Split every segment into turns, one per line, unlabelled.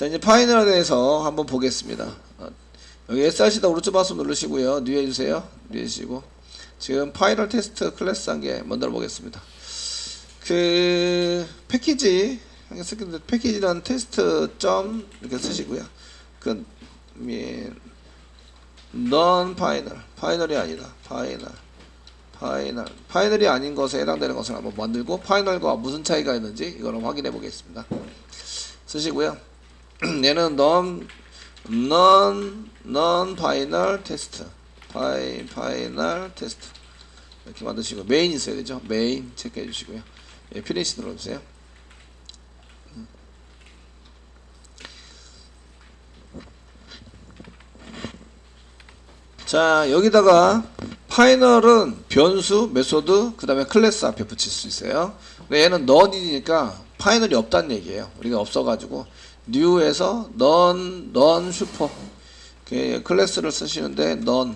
자, 이제 파이널에 대해서 한번 보겠습니다. 여기 SRC다 오른쪽 마우스 누르시고요. 뉴 해주세요. 뉴 해주시고. 지금 파이널 테스트 클래스 한 개 만들어 보겠습니다. 그 패키지란 테스트 점 이렇게 쓰시고요. 그 non 파이널이 아니다. 파이널이 아닌 것에 해당되는 것을 한번 만들고 파이널과 무슨 차이가 있는지 이거를 확인해 보겠습니다. 쓰시고요. 얘는 non 파이널 테스트 파이널 테스트 이렇게 만드시고 메인 있어야 되죠. 메인 체크해 주시고요. 예, 피니시 눌러주세요. 자, 여기다가 파이널은 변수, 메소드, 그 다음에 클래스 앞에 붙일 수 있어요. 근데 얘는 non이니까 파이널이 없다는 얘기예요. 우리가 없어가지고 new에서 non 슈퍼 클래스를 쓰시는데 non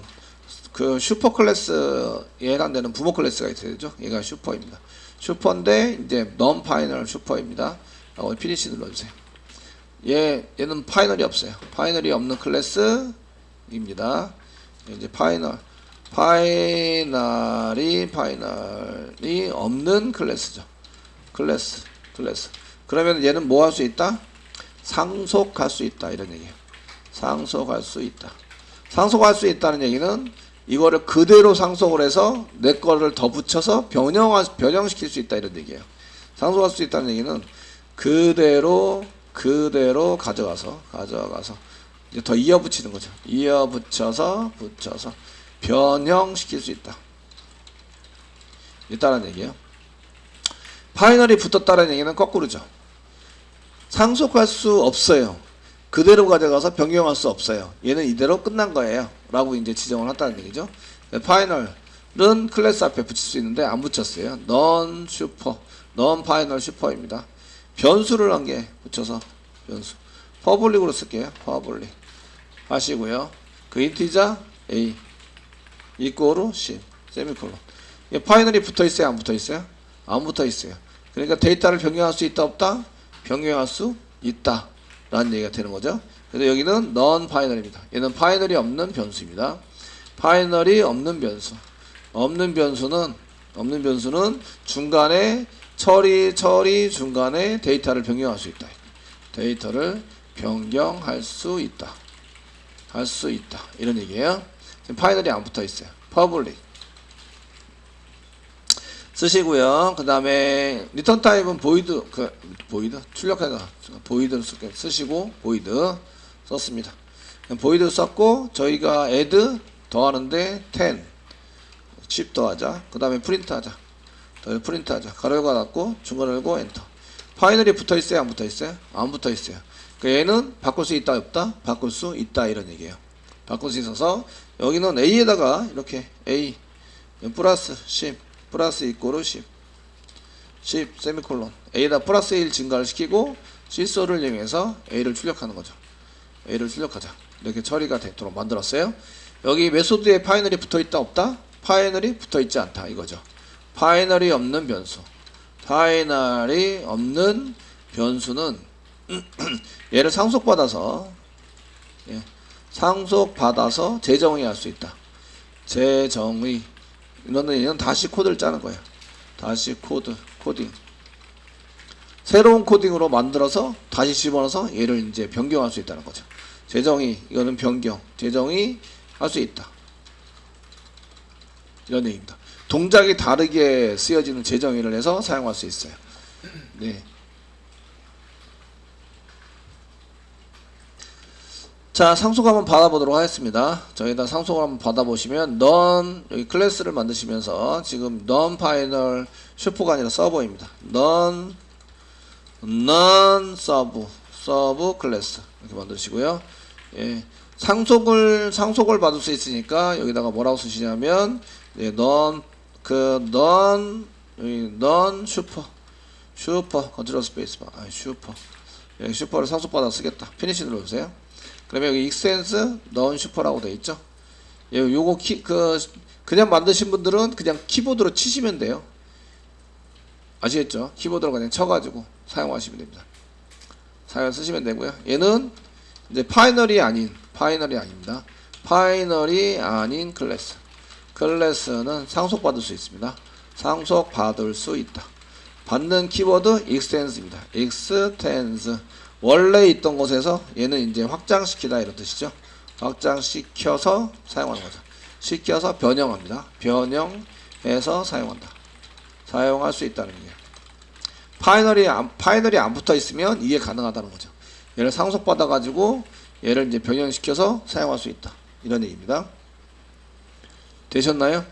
그 슈퍼 클래스에 해당되는 부모 클래스가 있어야 되죠. 얘가 슈퍼입니다. 슈퍼인데 이제 non 파이널 슈퍼입니다. 라고 피니시 눌러주세요. 얘는 파이널이 없어요. 파이널이 없는 클래스입니다. 이제 파이널이 없는 클래스죠. 클래스. 그러면 얘는 뭐 할 수 있다? 상속할 수 있다. 이런 얘기예요. 상속할 수 있다. 상속할 수 있다는 얘기는 이거를 그대로 상속을 해서 내 거를 더 붙여서 변형시킬 수 있다. 이런 얘기예요. 상속할 수 있다는 얘기는 그대로 가져가서 이제 더 이어 붙이는 거죠. 이어 붙여서 변형시킬 수 있다. 있다는 얘기예요. 파이널이 붙었다는 얘기는 거꾸로죠. 상속할 수 없어요. 그대로 가져가서 변경할 수 없어요. 얘는 이대로 끝난 거예요. 라고 이제 지정을 한다는 얘기죠. 파이널은 클래스 앞에 붙일 수 있는데 안 붙였어요. non 파이널 슈퍼입니다. 변수를 한 개 붙여서 변수. 퍼블릭으로 쓸게요. 퍼블릭 하시고요. 그 인티자 a 이꼬르 10 세미콜론. 파이널이 붙어 있어요? 안 붙어 있어요? 안 붙어 있어요. 그러니까 데이터를 변경할 수 있다 없다? 변경할 수 있다 라는 얘기가 되는 거죠. 그래서 여기는 non 파이널입니다. 얘는 파이널이 없는 변수입니다. 파이널이 없는 변수. 없는 변수는 중간에 처리 중간에 데이터를 변경할 수 있다. 데이터를 변경할 수 있다. 할 수 있다. 이런 얘기예요. 지금 파이널이 안 붙어 있어요. 퍼블릭 쓰시고요. 그 다음에 리턴 타입은 보이드 출력해서 보이드를 쓰시고 보이드 썼습니다. 보이드 썼고 저희가 add 더하는데 10 더하자. 그 다음에 프린트 하자. 가로가 닫고 중괄호 열고 엔터. 파이널이 붙어 있어요? 안 붙어 있어요? 안 붙어 있어요. 그러니까 얘는 바꿀 수 있다 없다? 바꿀 수 있다 이런 얘기예요. 바꿀 수 있어서 여기는 a에다가 이렇게 a 플러스 10 플러스 이꼬르 10 세미콜론 a에다 플러스 1 증가를 시키고 실소를 이용해서 a를 출력하는 거죠. a를 출력하자. 이렇게 처리가 되도록 만들었어요. 여기 메소드에 파이널이 붙어 있다 없다? 파이널이 붙어 있지 않다 이거죠. 파이널이 없는 변수. 파이널이 없는 변수는 얘를 상속받아서 재정의 할 수 있다. 재정의. 이거는 다시 코드를 짜는 거예요. 다시 코딩. 새로운 코딩으로 만들어서 다시 집어넣어서 얘를 이제 변경할 수 있다는 거죠. 재정의. 이거는 변경. 재정의 할 수 있다. 이런 얘기입니다. 동작이 다르게 쓰여지는 재정의를 해서 사용할 수 있어요. 네. 자, 상속 한번 받아보도록 하겠습니다. 저희다 상속을 한번 받아보시면 non 여기 클래스를 만드시면서 지금 non 파이널 슈퍼가 아니라 서버입니다. non 서브 클래스 이렇게 만드시고요. 예, 상속을 받을 수 있으니까 여기다가 뭐라고 쓰시냐면 non 슈퍼 컨트롤 스페이스바 슈퍼를 상속받아 쓰겠다. 피니시 눌러주세요. 그러면 여기 익스텐스 non 슈퍼라고 되어 있죠. 요거 그냥 만드신 분들은 그냥 키보드로 치시면 돼요. 아시겠죠? 키보드로 그냥 쳐가지고 사용하시면 됩니다. 사용해 쓰시면 되고요. 얘는 이제 파이널이 아닙니다. 파이널이 아닌 클래스. 클래스는 상속받을 수 있습니다. 상속받을 수 있다. 받는 키워드 extens입니다. extends. 원래 있던 곳에서 얘는 이제 확장시키다 이런 뜻이죠. 확장시켜서 사용하는 거죠. 시켜서 변형합니다. 변형해서 사용한다. 사용할 수 있다는 게. 파이널이 안 붙어 있으면 이게 가능하다는 거죠. 얘를 상속받아 가지고 얘를 이제 변형시켜서 사용할 수 있다. 이런 얘기입니다. 되셨나요?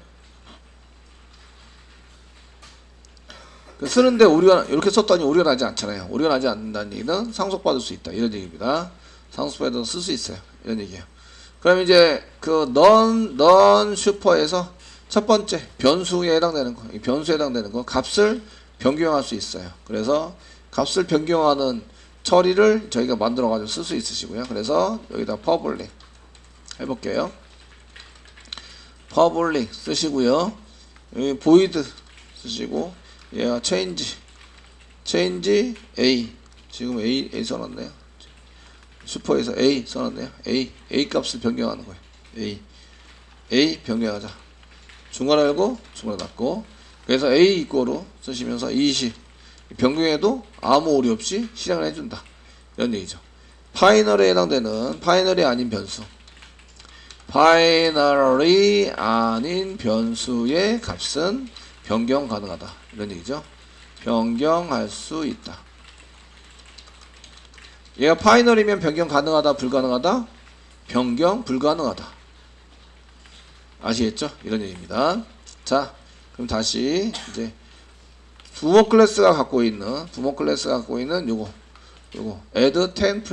쓰는데 오류가 이렇게 썼더니 오류가 나지 않잖아요. 오류가 나지 않는다는 얘기는 상속받을 수 있다. 이런 얘기입니다. 상속받아서 쓸 수 있어요. 이런 얘기예요. 그럼 이제 그 넌 슈퍼에서 첫 번째 변수에 해당되는 거, 변수에 해당되는 거 값을 변경할 수 있어요. 그래서 값을 변경하는 처리를 저희가 만들어 가지고 쓸 수 있으시고요. 그래서 여기다 public 해볼게요. public 쓰시고요. 여기 void 쓰시고 얘가 change a 지금 a 써놨네요. 슈퍼에서 a 써놨네요. a 값을 변경하는 거예요. a 변경하자. 중괄호 열고 중괄호 닫고. 그래서 a 이꼬로 쓰시면서 20 변경해도 아무 오류 없이 실행을 해준다. 이런 얘기죠. 파이널에 해당되는 파이널이 아닌 변수. 파이널이 아닌 변수의 값은 변경 가능하다. 이런 얘기죠. 변경할 수 있다. 얘가 파이널이면 변경 가능하다, 불가능하다? 변경 불가능하다. 아시겠죠? 이런 얘기입니다. 자, 그럼 다시 이제 부모 클래스가 갖고 있는 요거 add 10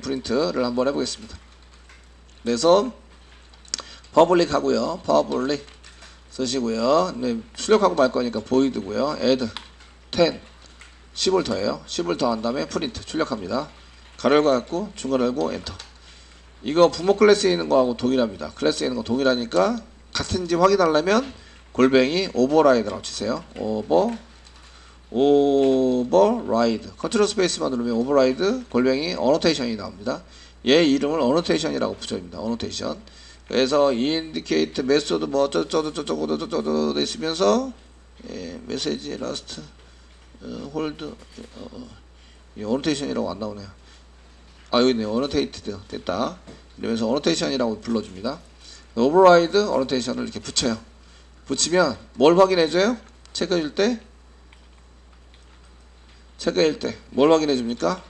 print를 한번 해보겠습니다. 그래서 public 하고요. public 쓰시고요. 네, 출력하고 말 거니까 void고요. add 10 10을 더해요. 10을 더한 다음에 print 출력합니다. 가로 열고 닫고 중괄호 열고 엔터. 이거 부모 클래스에 있는 거하고 동일합니다. 클래스에 있는 거 동일하니까 같은지 확인하려면 골뱅이 override라고 치세요. override 컨트롤 스페이스만 누르면 override 골뱅이 annotation이 나옵니다. 얘 이름을 annotation이라고 붙여줍니다. annotation. 그래서 indicate method 뭐 어쩌고저쩌고 있으면서 message last hold annotation이라고 안 나오네요. 아 여기 있네요. annotated 됐다. 이러면서 annotation이라고 불러줍니다. override annotation을 이렇게 붙여요. 붙이면 뭘 확인해줘요? 체크해줄 때 뭘 확인해줍니까?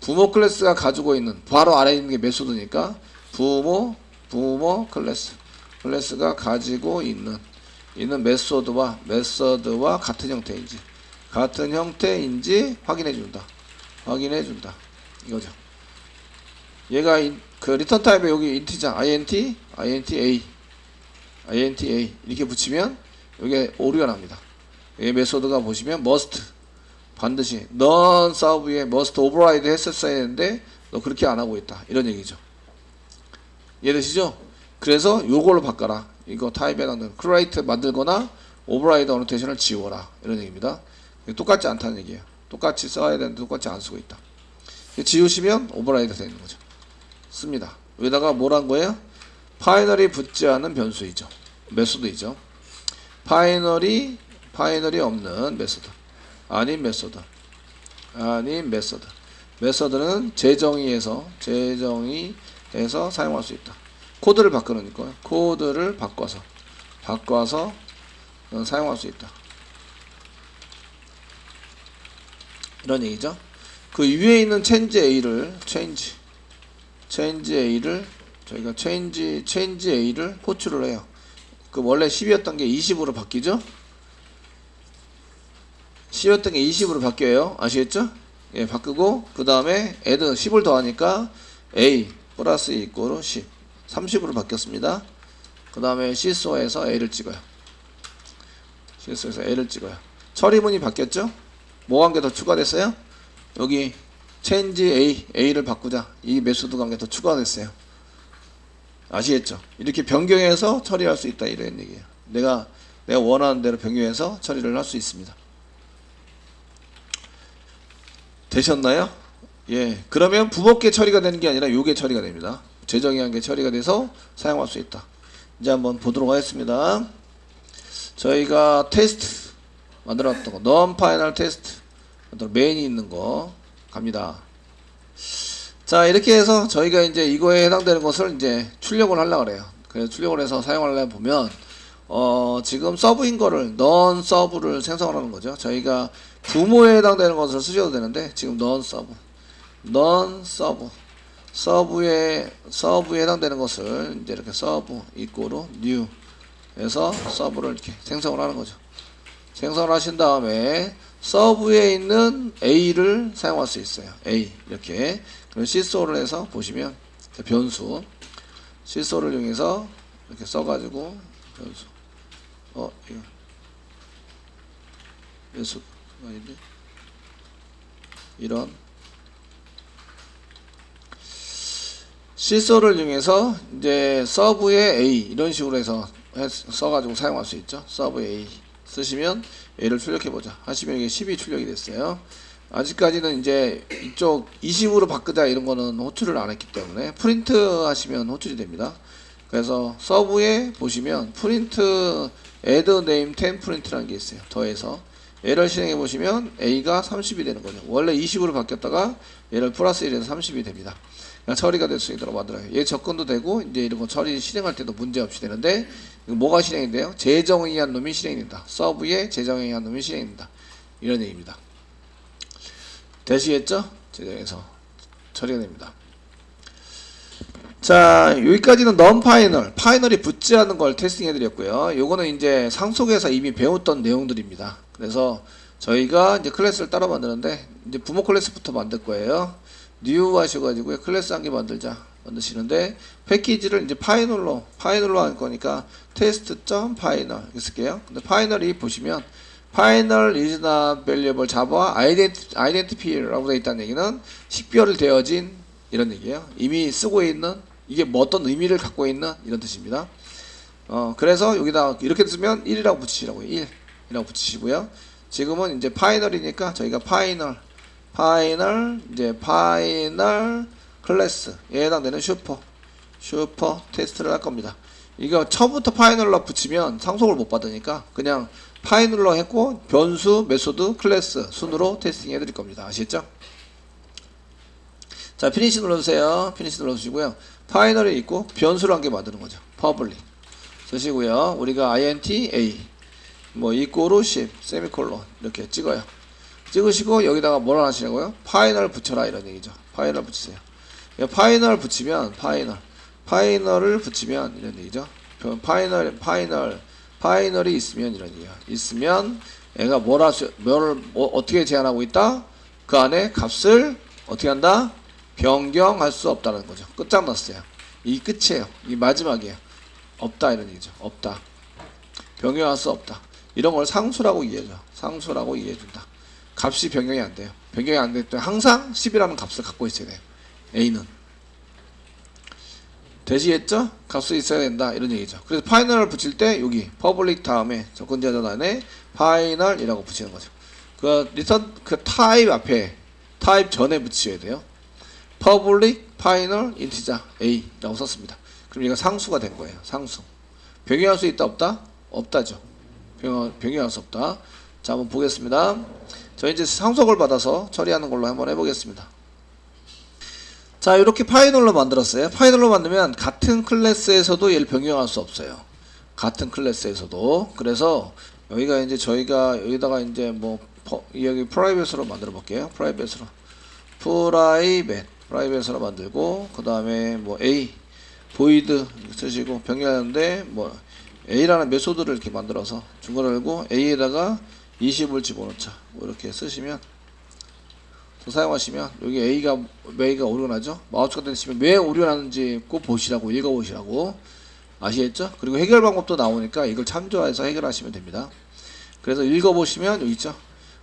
부모 클래스가 가지고 있는 바로 아래에 있는 게 메소드니까 부모 클래스가 가지고 있는 메소드와 같은 형태인지 확인해준다. 이거죠. 얘가 그 리턴 타입에 여기 인티자 int a 이렇게 붙이면 여기에 오류가 납니다. 이 메소드가 보시면 must 반드시 non serve에 must override 했었어야 했는데 너 그렇게 안 하고 있다. 이런 얘기죠. 이해되시죠? 그래서 요걸로 바꿔라. 이거 타입에 해당되는 create 만들거나 override annotation을 지워라. 이런 얘기입니다. 똑같지 않다는 얘기예요. 똑같이 써야 되는데 똑같이 안 쓰고 있다. 지우시면 override 되는 거죠. 씁니다. 여기다가 뭘 한 거예요? 파이널이 붙지 않은 변수이죠. 메소드이죠. 파이널이 없는 메소드. 아닌 메소드. 메소드는 재정의해서 사용할 수 있다. 코드를 바꾸는 거예요. 코드를 바꿔서 사용할 수 있다. 이런 얘기죠. 그 위에 있는 change a를 저희가 change a를 호출을 해요. 그 원래 10이었던 게 20으로 바뀌죠? 10이었던 게 20으로 바뀌어요. 아시겠죠? 예, 바꾸고 그 다음에 add 10을 더하니까 a 플러스 이꼬로 10 30으로 바뀌었습니다. 그 다음에 시소에서 a를 찍어요. 처리문이 바뀌었죠? 뭐 한 개 더 추가됐어요? 여기 change a를 바꾸자. 이 메소드가 한 개 더 추가됐어요. 아시겠죠? 이렇게 변경해서 처리할 수 있다 이런 얘기예요. 내가 원하는 대로 변경해서 처리를 할 수 있습니다. 되셨나요? 예. 그러면 부목계 처리가 되는 게 아니라 요게 처리가 됩니다. 재정의한 게 처리가 돼서 사용할 수 있다. 이제 한번 보도록 하겠습니다. 저희가 테스트 만들어놨던 거, non final 테스트, 메인이 있는 거 갑니다. 자, 이렇게 해서 저희가 이제 이거에 해당되는 것을 이제 출력을 하려고 그래요. 그래서 출력을 해서 사용하려면 보면, 지금 서브인 거를, non 서브를 생성을 하는 거죠. 저희가 부모에 해당되는 것을 쓰셔도 되는데, 지금 non 서브, 서브에 해당되는 것을 이제 이렇게 서브 이꼬로 new 해서 서브를 이렇게 생성을 하는 거죠. 생성을 하신 다음에 서브에 있는 A를 사용할 수 있어요. A 이렇게. 그럼 시소를 해서 보시면 변수 시소를 이용해서 이렇게 써가지고 변수 이거 변수 아닌데 이런 시소를 이용해서 이제 서브에 A 이런 식으로 해서 써가지고 사용할 수 있죠. 서브 A 쓰시면 A를 출력해보자 하시면 이게 12 출력이 됐어요. 아직까지는 이제 이쪽 20으로 바꾸자 이런 거는 호출을 안 했기 때문에 프린트 하시면 호출이 됩니다. 그래서 서브에 보시면 프린트 add name 10 프린트라는 게 있어요. 더해서 얘를 실행해 보시면 A가 30이 되는 거죠. 원래 20으로 바뀌었다가 얘를 플러스 1에서 30이 됩니다. 처리가 될 수 있도록 만들어요. 얘 접근도 되고 이제 이런 거 처리 실행할 때도 문제 없이 되는데 이거 뭐가 실행이 돼요? 재정의한 놈이 실행이 된다. 서브에 재정의한 놈이 실행이 된다. 이런 얘기입니다. 되시겠죠? 재정에서 처리가 됩니다. 자, 여기까지는 non final, 파이널이 붙지 않은 걸 테스팅 해드렸고요. 요거는 이제 상속에서 이미 배웠던 내용들입니다. 그래서 저희가 이제 클래스를 따로 만드는데 이제 부모 클래스부터 만들 거예요. new 하셔가지고 클래스 한 개 만드시는데 패키지를 이제 파이널로 할 거니까 test.final 이렇게 쓸게요. 근데 파이널이 보시면 final is not valuable java identity라고 되어 있다는 얘기는 식별을 되어진 이런 얘기예요. 이미 쓰고 있는 이게 뭐 어떤 의미를 갖고 있는 이런 뜻입니다. 그래서 여기다 이렇게 쓰면 1이라고 붙이시라고요. 1이라고 붙이시고요. 지금은 이제 파이널이니까 저희가 파이널 클래스에 해당되는 슈퍼 테스트를 할 겁니다. 이거 처음부터 파이널로 붙이면 상속을 못 받으니까 그냥 파이널로 했고 변수, 메소드, 클래스 순으로 테스팅 해드릴 겁니다. 아시겠죠? 자, 피니시 눌러주세요. 피니시 눌러주시고요. 파이널이 있고 변수를 한 개 만드는 거죠. 퍼블릭 쓰시고요. 우리가 int a 뭐 이꼬로 10 세미콜론 이렇게 찍어요. 찍으시고 여기다가 뭐라 하시냐고요? 파이널 붙여라 이런 얘기죠. 파이널 붙이세요. 파이널 붙이면 파이널을 붙이면 이런 얘기죠. 파이널이 있으면 이런 얘기야. 있으면 얘가 뭐를 어떻게 제한하고 있다? 그 안에 값을 어떻게 한다? 변경할 수 없다는 거죠. 끝장났어요. 이 끝이에요. 이 마지막이에요. 없다 이런 얘기죠. 없다. 변경할 수 없다. 이런 걸 상수라고 이해해줘. 상수라고 이해해준다. 값이 변경이 안 돼요. 변경이 안 될 때 항상 10이라는 값을 갖고 있어야 돼요. A는. 되시겠죠? 값이 있어야 된다. 이런 얘기죠. 그래서 파이널을 붙일 때 여기 퍼블릭 다음에 접근자전 안에 파이널이라고 붙이는 거죠. 그 리턴 그 타입 앞에 타입 전에 붙여야 돼요. 퍼블릭 파이널 인티자 A라고 썼습니다. 그럼 얘가 상수가 된 거예요. 상수. 변경할 수 있다 없다? 없다죠. 변경할 수 없다. 자, 한번 보겠습니다. 저 이제 상속을 받아서 처리하는 걸로 한번 해보겠습니다. 자, 이렇게 파이널로 만들었어요. 파이널로 만들면 같은 클래스에서도 얘를 변경할 수 없어요. 같은 클래스에서도. 그래서 여기가 이제 저희가 여기다가 이제 뭐 여기 프라이빗으로 만들어 볼게요. 프라이빗으로 만들고 그 다음에 뭐 A void 쓰시고 변경하는데 뭐 A라는 메소드를 이렇게 만들어서 중괄호 열고 A에다가 20을 집어넣자. 뭐 이렇게 쓰시면 사용하시면 여기 A가 오류나죠? 마우스가 되시면 왜 오류나는지 꼭 보시라고 읽어보시라고 아시겠죠? 그리고 해결 방법도 나오니까 이걸 참조해서 해결하시면 됩니다. 그래서 읽어보시면 여기 있죠?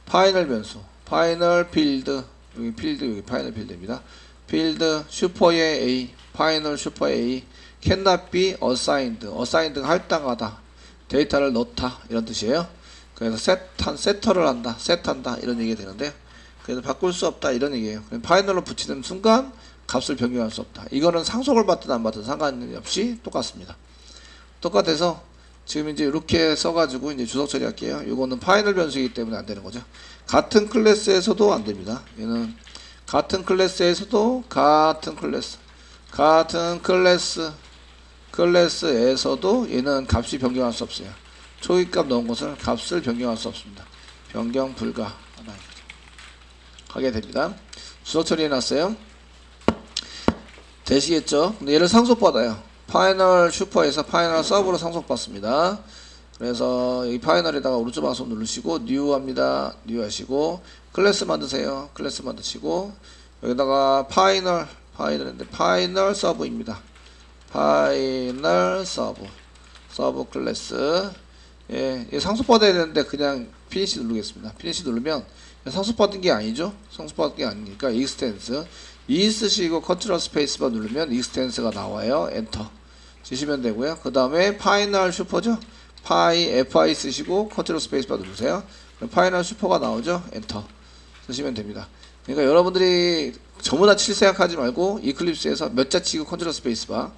파이널 변수, 파이널 필드 여기 파이널 필드입니다. 필드 슈퍼의 A, 파이널 슈퍼의 A cannot be assigned가 할당하다, 데이터를 넣다 이런 뜻이에요. 그래서 세터를 한다, 셋한다 이런 얘기가 되는데 그래서 바꿀 수 없다 이런 얘기예요. 파이널로 붙이는 순간 값을 변경할 수 없다. 이거는 상속을 받든 안 받든 상관없이 똑같습니다. 똑같아서 지금 이제 이렇게 써가지고 이제 주석 처리할게요. 이거는 파이널 변수이기 때문에 안 되는 거죠. 같은 클래스에서도 안 됩니다. 얘는 같은 클래스에서도 클래스에서도 얘는 값이 변경할 수 없어요. 초기값 넣은 것을 값을 변경할 수 없습니다. 변경 불가 하게 됩니다. 주석 처리해 놨어요. 되시겠죠? 근데 얘를 상속받아요. 파이널 슈퍼에서 파이널 서브로 상속받습니다. 그래서 여기 파이널에다가 오른쪽 마우스 누르시고 뉴 합니다. 뉴 하시고 클래스 만드세요. 클래스 만드시고 여기다가 파이널 서브입니다. 파이널 서브 클래스. 예, 상속받아야 되는데 그냥 피니시 누르겠습니다. 피니시 누르면 상속받은 게 아니죠. 상속받은 게 아니니까 익스텐스 E 쓰시고 컨트롤 스페이스바 누르면 익스텐스가 나와요. 엔터 치시면 되고요. 그 다음에 파이널 슈퍼죠. FI 쓰시고 컨트롤 스페이스바 누르세요. 그럼 파이널 슈퍼가 나오죠. 엔터 쓰시면 됩니다. 그러니까 여러분들이 전부 다 칠 생각하지 말고 이클립스에서 몇 자 치고 컨트롤 스페이스바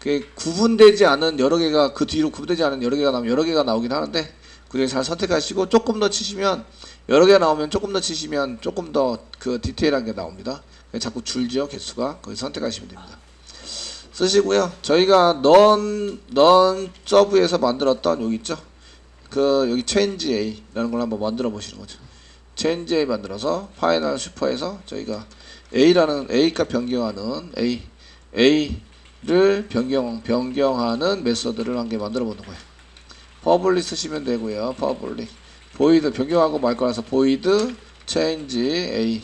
그 구분되지 않은 여러 개가 그 뒤로 구분되지 않은 여러 개가 나오면 여러 개가 나오긴 하는데 그 중에 잘 선택하시고 조금 더 치시면 여러 개 나오면 조금 더 치시면 조금 더 그 디테일한 게 나옵니다. 자꾸 줄죠. 개수가. 거기 선택하시면 됩니다. 쓰시고요. 저희가 넌 서브에서 만들었던 여기 있죠. 그 여기 change A라는 걸 한번 만들어 보시는 거죠. change A 만들어서 파이널 슈퍼에서 저희가 A라는 A값 변경하는 A를 변경하는 메소드를 한 개 만들어 보는 거예요. 퍼블릭 쓰시면 되고요. 퍼블릭 void 변경하고 말 거라서 void change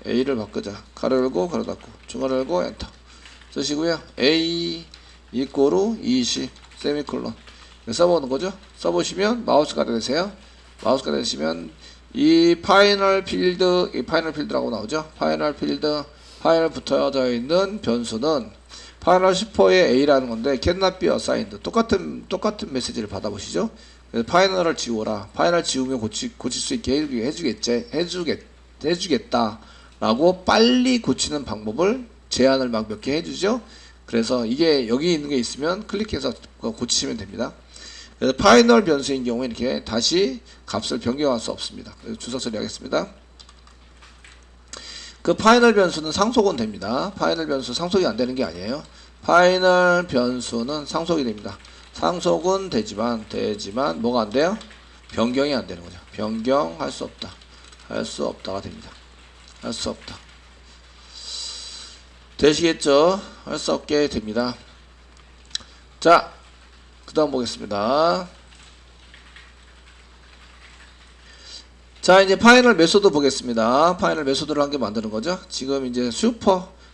A를 바꾸자. 가로 열고 가로 닫고 중괄호 열고 엔터 쓰시고요. A 이꼬로 20 세미콜론 써보는 거죠. 써보시면 마우스가 되세요. 마우스가 되시면 이 파이널 필드라고 나오죠. 파이널 필드 파이널 붙어져 있는 변수는 파이널 슈퍼의 A라는 건데 cannot be assigned 똑같은 메시지를 받아보시죠. 그래서 파이널을 지워라. 파이널 지우면 고칠 수 있게 해주겠다 라고 빨리 고치는 방법을 제안을 막 몇 개 해주죠. 그래서 이게 여기 있는 게 있으면 클릭해서 고치시면 됩니다. 그래서 파이널 변수인 경우에 이렇게 다시 값을 변경할 수 없습니다. 그래서 주석 처리하겠습니다. 그 파이널 변수는 상속은 됩니다. 파이널 변수 상속이 안 되는 게 아니에요. 파이널 변수는 상속이 됩니다. 상속은 되지만 뭐가 안 돼요? 변경이 안 되는 거죠. 변경할 수 없다. 할 수 없다가 됩니다. 할 수 없다. 되시겠죠? 할 수 없게 됩니다. 자, 그 다음 보겠습니다. 자, 이제 파이널 메소드 보겠습니다. 파이널 메소드를 한 개 만드는 거죠. 지금 이제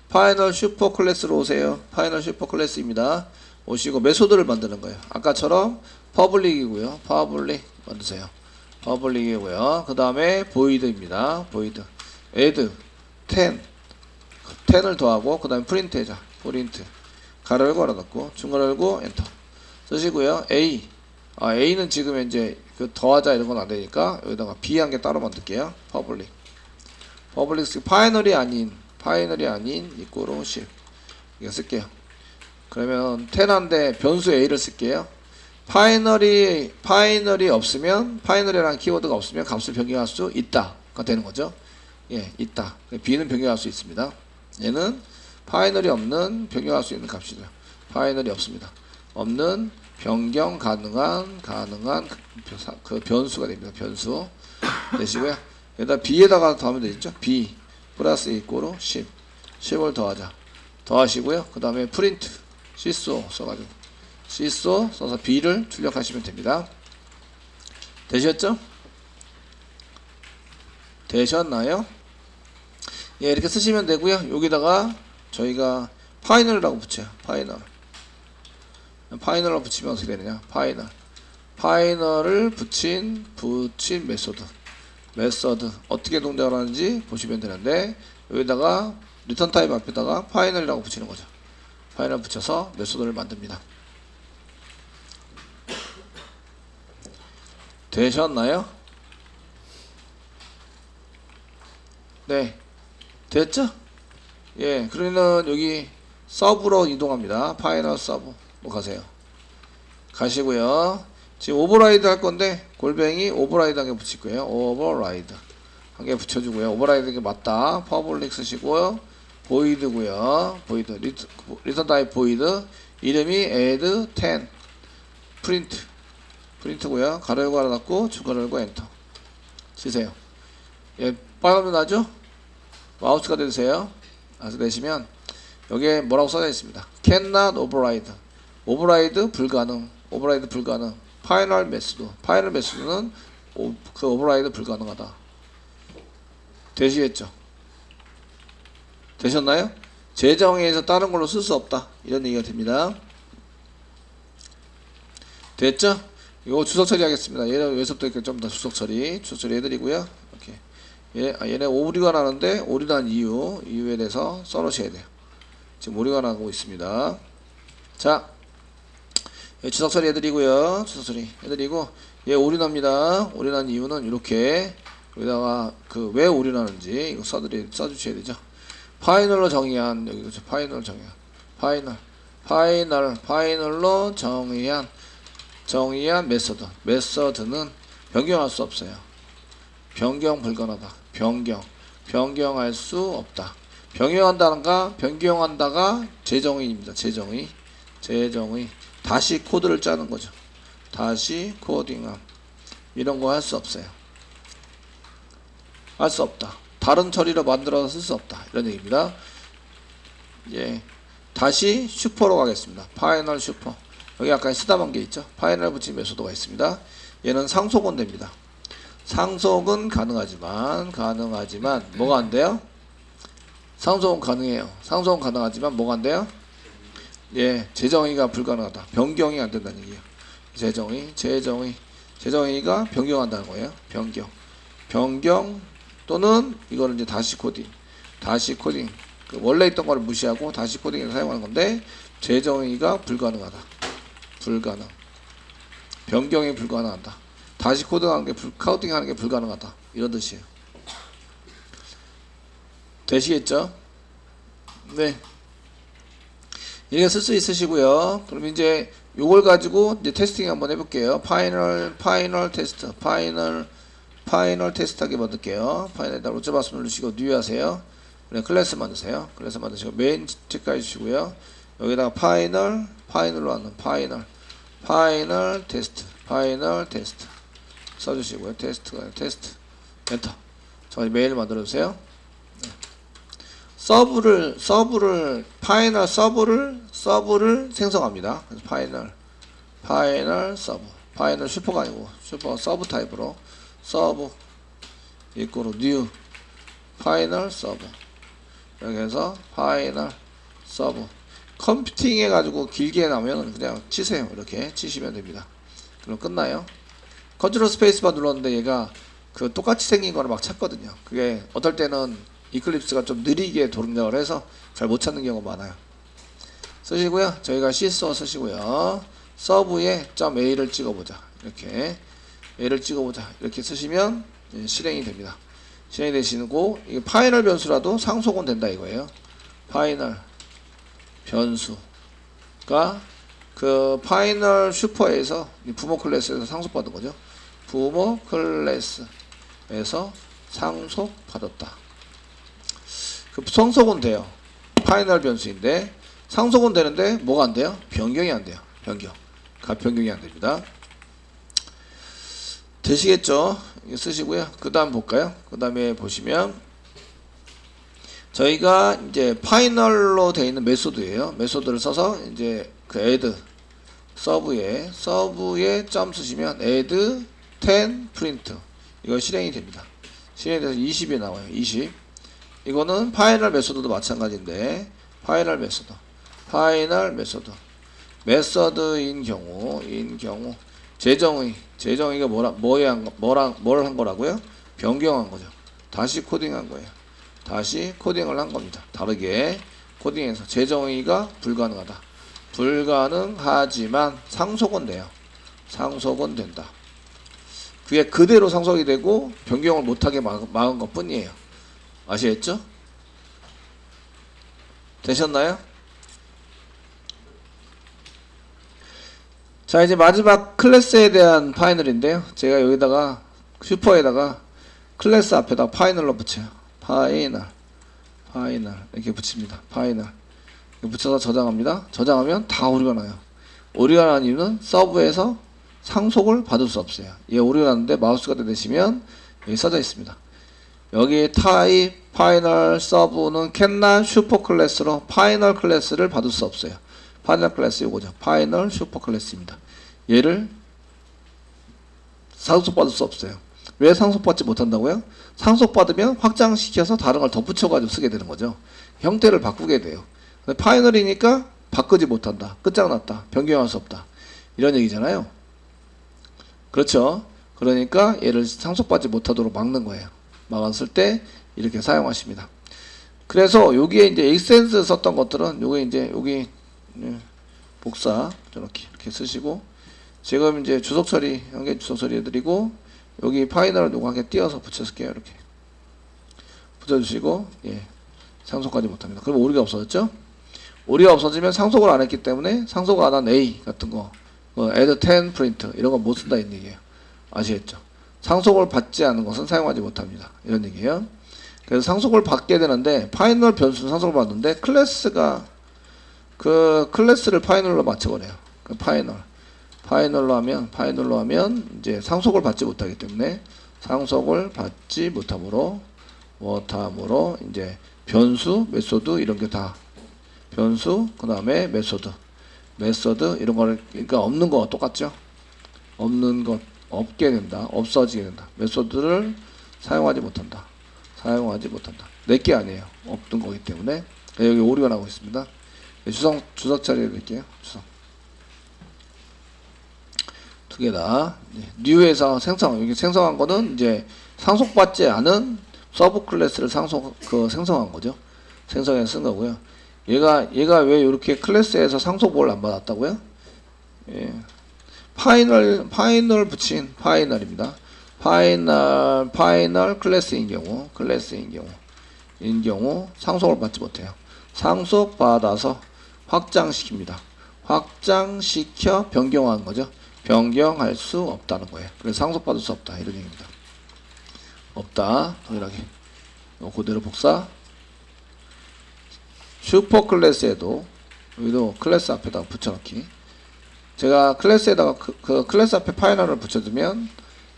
파이널 슈퍼 클래스로 오세요. 파이널 슈퍼 클래스입니다. 오시고 메소드를 만드는 거예요. 아까처럼 퍼블릭이고요. 퍼블릭 만드세요. 퍼블릭이고요. 그 다음에 void입니다. void add 10을 더하고 그 다음에 프린트 해자. 프린트 가로 열고 가로 닫고 중괄호 열고 엔터 쓰시고요. A는 지금 이제 그 더하자 이런 건 안 되니까 여기다가 B 한 개 따로 만들게요. 퍼블릭 파이널이 아닌 이꼬로 10 이거 쓸게요. 그러면 10한데 변수 A를 쓸게요. 파이널이 없으면 파이널이라는 키워드가 없으면 값을 변경할 수 있다가 되는 거죠. 예, 있다. B는 변경할 수 있습니다. 얘는 파이널이 없는 변경할 수 있는 값이죠. 파이널이 없습니다. 없는 변경 가능한 그 변수가 됩니다. 변수 되시고요. 여기다 B에다가 더하면 되겠죠. B 플러스 이꼬로 10을 더하시고요. 그 다음에 프린트 시소 써가지고 시소 써서 B를 출력하시면 됩니다. 되셨죠? 되셨나요? 예, 이렇게 쓰시면 되고요. 여기다가 저희가 파이널이라고 붙여요. 파이널로 붙이면 어떻게 되느냐? 파이널을 붙인 메소드 어떻게 동작을 하는지 보시면 되는데 여기다가 리턴 타입 앞에다가 파이널이라고 붙이는 거죠. 파이널 붙여서 메소드를 만듭니다. 되셨나요? 네, 됐죠? 예, 그러면 여기 서브로 이동합니다. 파이널 서브 뭐 가세요. 가시고요. 지금 오버라이드 할 건데 골뱅이 오버라이드 한 개 붙일 거예요. 오버라이드 한 개 붙여주고요. 오버라이드 게 맞다. 퍼블릭 쓰시고요. 보이드고요. 보이드 리턴 타입 보이드 이름이 add 10 프린트고요. 가로 열고 가로 닫고 주가로 열고 엔터 쓰세요. 예, 빨간불 나죠? 마우스가 되세요. 그래서 내시면 여기에 뭐라고 써져 있습니다. cannot override 오버라이드 불가능 오버라이드 불가능 파이널 메소드는 그 오버라이드 불가능하다. 되시겠죠? 되셨나요? 재정의에서 다른 걸로 쓸 수 없다 이런 얘기가 됩니다. 됐죠? 이거 주석 처리하겠습니다. 얘는 여기서부터 이렇게 좀 더 주석 처리 해드리고요. 이렇게 얘네 오류가 나는데 오류 난 이유에 대해서 써놓으셔야 돼요. 지금 오류가 나고 있습니다. 자, 주석 처리 해드리고요. 주석 처리 해드리고 얘 오류 납니다. 오류 난 이유는 이렇게 여기다가 그 왜 오류 나는지 이거 써주셔야 되죠. 파이널로 정의한 여기 그렇죠. 파이널 정의한 파이널로 정의한 메서드는 변경할 수 없어요. 변경 불가능하다. 변경할 수 없다. 변경한다가 재정의입니다. 재정의 다시 코드를 짜는 거죠. 다시 코딩함 이런 거 할 수 없어요. 할 수 없다. 다른 처리로 만들어서 쓸 수 없다. 이런 얘기입니다. 예, 다시 슈퍼로 가겠습니다. 파이널 슈퍼. 여기 아까 쓰다만 게 있죠. 파이널 붙인 메소드가 있습니다. 얘는 상속은 됩니다. 상속은 가능하지만 뭐가 안 돼요? 상속은 가능해요. 상속은 가능하지만 뭐가 안 돼요? 예, 재정의가 불가능하다. 변경이 안 된다는 얘기예요. 재정의가 변경한다는 거예요. 변경 또는 이거는 이제 다시 코딩 그 원래 있던 거를 무시하고 다시 코딩해서 사용하는 건데 재정의가 불가능하다. 변경이 불가능하다. 다시 코딩하는 게 불가능하다. 이런 뜻이에요. 되시겠죠? 네. 이렇게 쓸 수 있으시고요. 그럼 이제 요걸 가지고 이제 테스팅 한번 해볼게요. 파이널 테스트 하게 만들게요. 파이널에다 로저 바스 누르시고 뉴 하세요. 그냥 클래스 만드세요. 클래스 만드시고 메인 체크해 주시고요. 여기다가 파이널로 하는 파이널 테스트 써주시고요. 테스트 엔터. 저희 메일 만들어 주세요. 네. 파이널 서브를 생성합니다. 그래서 파이널 서브. 파이널 슈퍼가 아니고 슈퍼 서브 타입으로 서브 이꼬로 뉴 파이널 서브. 이렇게 해서 파이널 서브. 컴퓨팅 해가지고 길게 나오면 그냥 치세요. 이렇게 치시면 됩니다. 그럼 끝나요. 컨트롤 스페이스바 눌렀는데 얘가 그 똑같이 생긴 거를 막 찾거든요. 그게 어떨 때는 이클립스가 좀 느리게 동작을 해서 잘 못 찾는 경우가 많아요. 쓰시고요. 저희가 C스토어 쓰시고요. 서브에 .a를 찍어보자. 이렇게 a를 찍어보자. 이렇게 쓰시면 실행이 됩니다. 실행이 되시고 이게 파이널 변수라도 상속은 된다 이거예요. 파이널 변수가 그 파이널 슈퍼에서 부모 클래스에서 상속받은 거죠. 부모 클래스에서 상속받았다. 그 상속은 돼요. 파이널 변수인데 상속은 되는데 뭐가 안 돼요? 변경이 안 돼요. 변경이 안 됩니다. 되시겠죠? 이거 쓰시고요. 그 다음 볼까요? 그 다음에 보시면 저희가 이제 파이널로 되어 있는 메소드예요. 메소드를 써서 이제 그 add 서브에 점 쓰시면 add 10 print 이거 실행이 됩니다. 실행이 돼서 20이 나와요. 20. 이거는 파이널 메소드도 마찬가지인데 파이널 메소드인 경우 재정의가 뭘 한 거라고요? 변경한 거죠. 다시 코딩한 거예요. 다시 코딩을 한 겁니다. 다르게 코딩해서 재정의가 불가능하지만 상속은 돼요. 상속은 된다. 그게 그대로 상속이 되고 변경을 못하게 막은 것 뿐이에요. 아시겠죠? 되셨나요? 자, 이제 마지막 클래스에 대한 파이널인데요. 제가 여기다가 슈퍼에다가 클래스 앞에다 파이널로 붙여요. 파이널 이렇게 붙입니다. 파이널 이렇게 붙여서 저장합니다. 저장하면 다 오류가 나요. 오류가 나는 이유는 서브에서 상속을 받을 수 없어요. 얘 오류가 났는데 마우스가 대시면 여기 써져 있습니다. 여기 타입 파이널 서브는 캔난 슈퍼 클래스로 파이널 클래스를 받을 수 없어요. 파이널 클래스 요거죠. 파이널 슈퍼 클래스입니다. 얘를 상속받을 수 없어요. 왜 상속받지 못한다고요? 상속받으면 확장시켜서 다른 걸 덧붙여가지고 쓰게 되는 거죠. 형태를 바꾸게 돼요. 근데 파이널이니까 바꾸지 못한다. 끝장났다. 변경할 수 없다. 이런 얘기잖아요. 그렇죠. 그러니까 얘를 상속받지 못하도록 막는 거예요. 막았을 때 이렇게 사용하십니다. 그래서 여기에 이제 익센스 썼던 것들은 요게 이제 여기 복사 이렇게 쓰시고, 지금 이제 주석 처리 연계 주석 처리 해드리고 여기 파이널을 요거하게 띄어서 붙여줄게요. 이렇게 붙여주시고 상속하지 못합니다. 그럼 오류가 없어졌죠? 오류가 없어지면 상속을 안 했기 때문에 상속 안 한 A 같은 거 add 10 print 이런 거 못 쓴다 이런 얘기예요. 아시겠죠? 상속을 받지 않은 것은 사용하지 못합니다. 이런 얘기예요. 그래서 상속을 받게 되는데 파이널 변수는 상속을 받는데 클래스가 그 클래스를 파이널로 맞춰버려요. 그 파이널로 하면 이제 상속을 받지 못하기 때문에 상속을 받지 못함으로 이제 변수, 메소드 이런 게 다 변수, 그 다음에 메소드 이런 거를 그러니까 없는 거와 똑같죠. 없는 것 없게 된다, 없어지게 된다. 메소드를 사용하지 못한다. 내게 아니에요. 없던 거기 때문에 여기 오류가 나고 있습니다. 주석 처리해 드릴게요. 주석 두 개 다. 뉴에서 여기 생성한 거는 이제 상속받지 않은 서브 클래스를 생성한 거죠. 생성해서 쓴 거고요. 얘가 왜 이렇게 클래스에서 상속을 안 받았다고요? 파이널 붙인 파이널입니다. 파이널 클래스인 경우 상속을 받지 못해요. 상속받아서 확장시킵니다. 확장시켜 변경한 거죠. 변경할 수 없다는 거예요. 그래서 상속받을 수 없다 이런 얘기입니다. 없다 동일하게 그대로 복사. 슈퍼 클래스에도 여기도 클래스 앞에다가 붙여넣기. 제가 클래스에다가 그 클래스 앞에 파이널을 붙여두면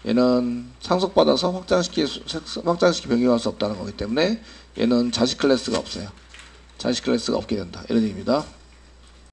얘는 상속받아서 확장시키 변경할 수 없다는 거기 때문에 얘는 자식 클래스가 없어요. 자식 클래스가 없게 된다 이런 얘기입니다.